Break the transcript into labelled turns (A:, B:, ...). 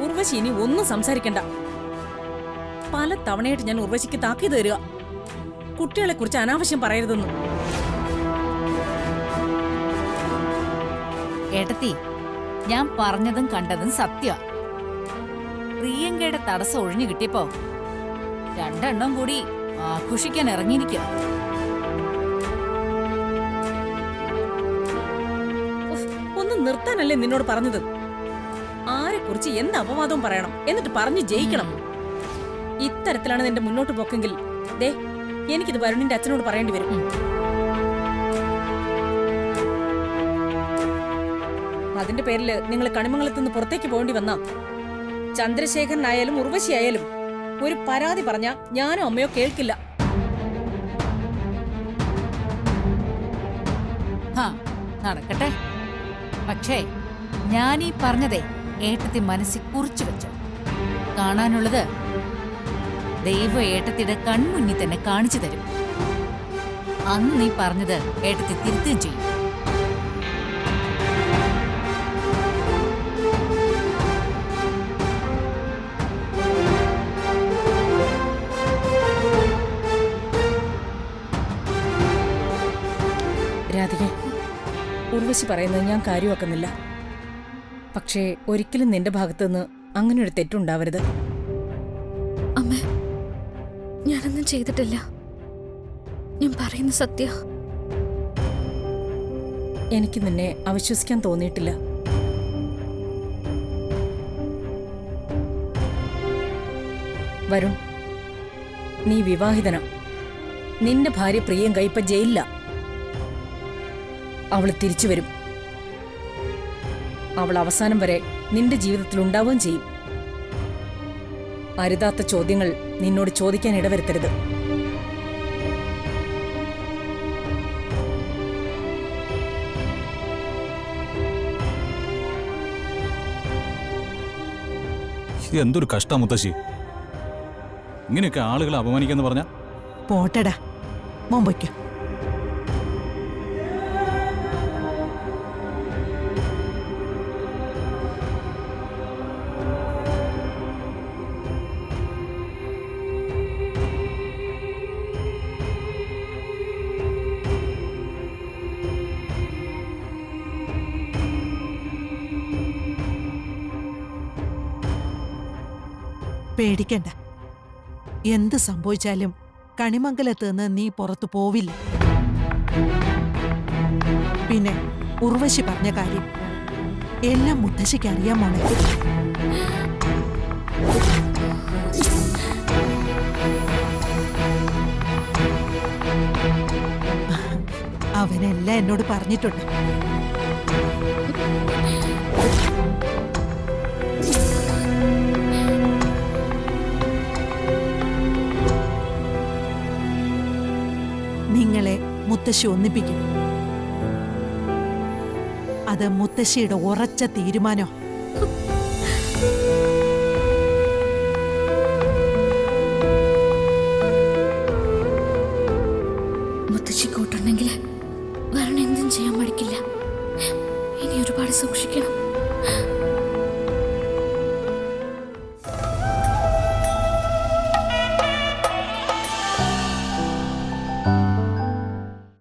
A: ഉർവശി ഇനി ഒന്നും സംസാരിക്കണ്ട. പല തവണയായിട്ട് ഞാൻ ഉർവശിക്ക് താക്കീത് തരിക, കുട്ടികളെ കുറിച്ച് അനാവശ്യം പറയരുതെന്ന്.
B: ഏട്ടത്തി, ഞാൻ പറഞ്ഞതും കണ്ടതും സത്യ. പ്രിയങ്കയുടെ തടസ്സം ഒഴിഞ്ഞു കിട്ടിയപ്പോ രണ്ടെണ്ണം കൂടി ആഘോഷിക്കാൻ ഇറങ്ങിയിരിക്കുക.
A: ഒന്ന് നിർത്താനല്ലേ നിന്നോട് പറഞ്ഞത്? ആരെക്കുറിച്ച് എന്ത് അപവാദവും പറയണം, എന്നിട്ട് പറഞ്ഞു ജയിക്കണം. ഇത്തരത്തിലാണ് നിന്റെ മുന്നോട്ട് പോക്കെങ്കിൽ ദേ എനിക്കിത് വരുണിന്റെ അച്ഛനോട് പറയേണ്ടി വരും. അതിന്റെ പേരില് നിങ്ങൾ കണിമംഗലത്ത് നിന്ന് പുറത്തേക്ക് പോകേണ്ടി വന്ന ചന്ദ്രശേഖരനായാലും ഉർവശിയായാലും ഒരു പരാതി പറഞ്ഞാ ഞാനോ അമ്മയോ കേൾക്കില്ല.
B: നടക്കട്ടെ. പക്ഷേ ഞാൻ ഈ പറഞ്ഞതേ ഏട്ടത്തി മനസ്സിൽ കുറിച്ചു വെച്ചു. കാണാനുള്ളത് ദൈവം ഏട്ടത്തിയുടെ കൺമുന്നിൽ തന്നെ കാണിച്ചു തരും. അന്ന് നീ പറഞ്ഞത് ഏട്ടത്തി തിരുത്തുകയും ചെയ്യും.
A: രാധികേ, ഉർവശി പറയുന്നത് ഞാൻ കാര്യമാക്കുന്നില്ല. പക്ഷേ ഒരിക്കലും നിന്റെ ഭാഗത്തുനിന്ന് അങ്ങനെ ഒരു തെറ്റുണ്ടാവരുത്.
C: അമ്മേ, ഞാനൊന്നും ചെയ്തിട്ടില്ല. ഞാൻ പറയുന്ന സത്യ.
A: എനിക്ക് നിന്നെ അവിശ്വസിക്കാൻ തോന്നിയിട്ടില്ല. വരുൺ, നീ വിവാഹിതനാ. നിന്റെ ഭാര്യ പ്രിയങ്ക ഇപ്പൊ ജയിലില്ല. അവള് തിരിച്ചു വരും. അവൾ അവസാനം വരെ നിന്റെ ജീവിതത്തിൽ ഉണ്ടാവുകയും ചെയ്യും. അരുതാത്ത ചോദ്യങ്ങൾ നിന്നോട് ചോദിക്കാൻ ഇടവരുത്തരുത്.
D: എന്തൊരു കഷ്ടം മുത്തശ്ശി, ഇങ്ങനെയൊക്കെ ആളുകളെ അപമാനിക്കാന്ന് പറഞ്ഞ.
E: പോട്ടടാ, മുമ്പയ്ക്കോ. പേടിക്കണ്ട. എന്ത് സംഭവിച്ചാലും കണിമംഗലത്ത് നിന്ന് നീ പുറത്തു പോവില്ല. പിന്നെ ഉർവശി പറഞ്ഞ കാര്യം എല്ലാം മുത്തശ്ശിക്ക് അറിയാൻ മോളെ. അവനെല്ലാം എന്നോട് പറഞ്ഞിട്ടുണ്ട്. നിങ്ങളെ മുത്തശ്ശി ഒന്നിപ്പിക്കും. അത് മുത്തശ്ശിയുടെ ഉറച്ച തീരുമാനം.
C: മുത്തശ്ശി കൂട്ടുണ്ടെങ്കിൽ വരണം എന്തും ചെയ്യാൻ മടിക്കില്ല. ഇനി ഒരുപാട് സൂക്ഷിക്കണം.